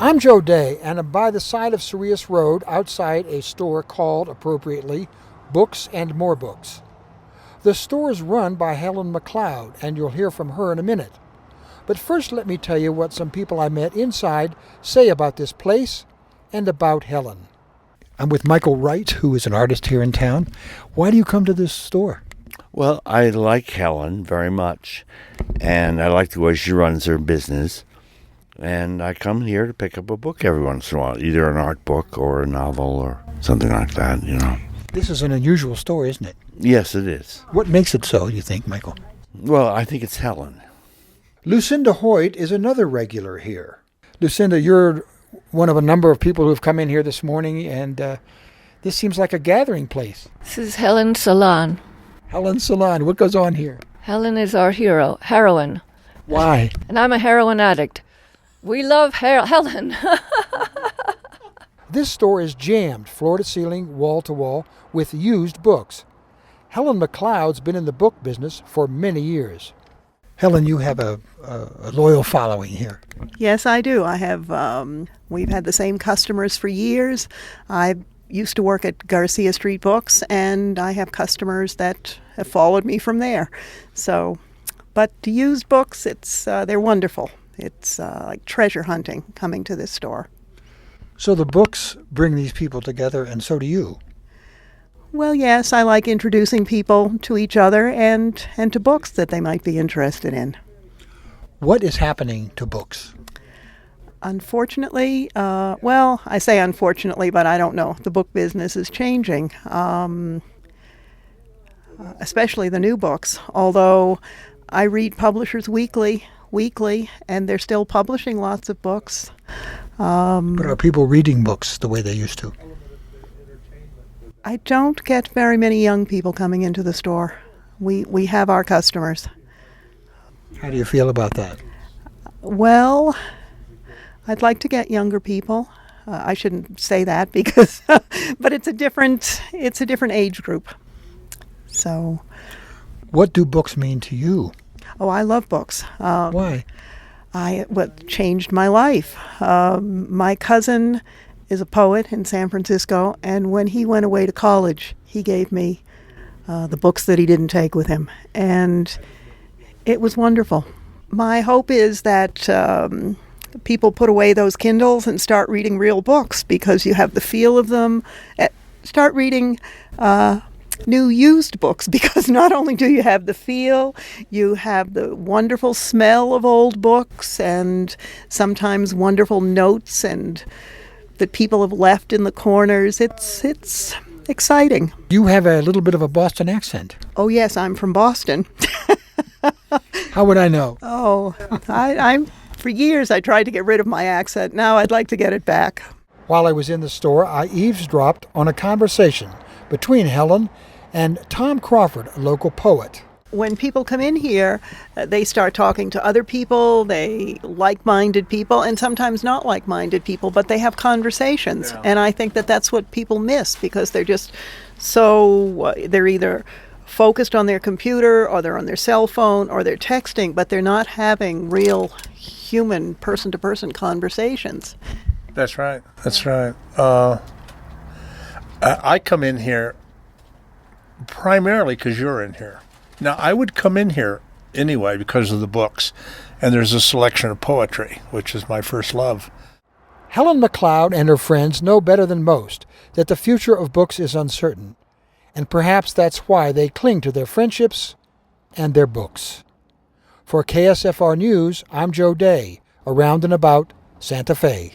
I'm Joe Day, and I'm by the side of Cereus Road outside a store called, appropriately, Books and More Books. The store is run by Helen MacLeod, and you'll hear from her in a minute. But first let me tell you what some people I met inside say about this place and about Helen. I'm with Michael Wright, who is an artist here in town. Why do you come to this store? Well, I like Helen very much, and I like the way she runs her business. And I come here to pick up a book every once in a while, either an art book or a novel or something like that, you know. This is an unusual store, isn't it? Yes, it is. What makes it so, you think, Michael? Well, I think it's Helen. Lucinda Hoyt is another regular here. Lucinda, you're one of a number of people who have come in here this morning, and this seems like a gathering place. This is Helen's salon. Helen's salon. What goes on here? Helen is our heroine. Why? And I'm a heroin addict. We love Helen. This store is jammed, floor to ceiling, wall to wall, with used books. Helen MacLeod's been in the book business for many years. Helen, you have a loyal following here. Yes, I do. I have. We've had the same customers for years. I used to work at Garcia Street Books, and I have customers that have followed me from there. So, but to used books, they're wonderful. It's like treasure hunting coming to this store. So the books bring these people together, and so do you. Well, yes, I like introducing people to each other and to books that they might be interested in. What is happening to books? Unfortunately, well, I say unfortunately, but I don't know. The book business is changing, especially the new books, although I read publishers weekly, and they're still publishing lots of books. But are people reading books the way they used to? I don't get very many young people coming into the store. We have our customers. How do you feel about that? Well, I'd like to get younger people. I shouldn't say that because, but it's a different age group. So, what do books mean to you? Oh, I love books. Why? What changed my life. My cousin is a poet in San Francisco, and when he went away to college, he gave me the books that he didn't take with him, and it was wonderful. My hope is that people put away those Kindles and start reading real books because you have the feel of them. Start reading new used books because not only do you have the feel, you have the wonderful smell of old books and sometimes wonderful notes and that people have left in the corners. It's exciting. You have a little bit of a Boston accent. Oh yes, I'm from Boston. How would I know? Oh, I'm for years I tried to get rid of my accent. Now I'd like to get it back. While I was in the store, I eavesdropped on a conversation between Helen and Tom Crawford, a local poet. When people come in here, they start talking to other people, they like-minded people, and sometimes not like-minded people, but they have conversations. Yeah. And I think that that's what people miss because they're just so, they're either focused on their computer or they're on their cell phone or they're texting, but they're not having real human person-to-person conversations. That's right. That's right. I come in here primarily because you're in here. Now, I would come in here anyway because of the books, and there's a selection of poetry, which is my first love. Helen MacLeod and her friends know better than most that the future of books is uncertain, and perhaps that's why they cling to their friendships and their books. For KSFR News, I'm Joe Day, around and about Santa Fe.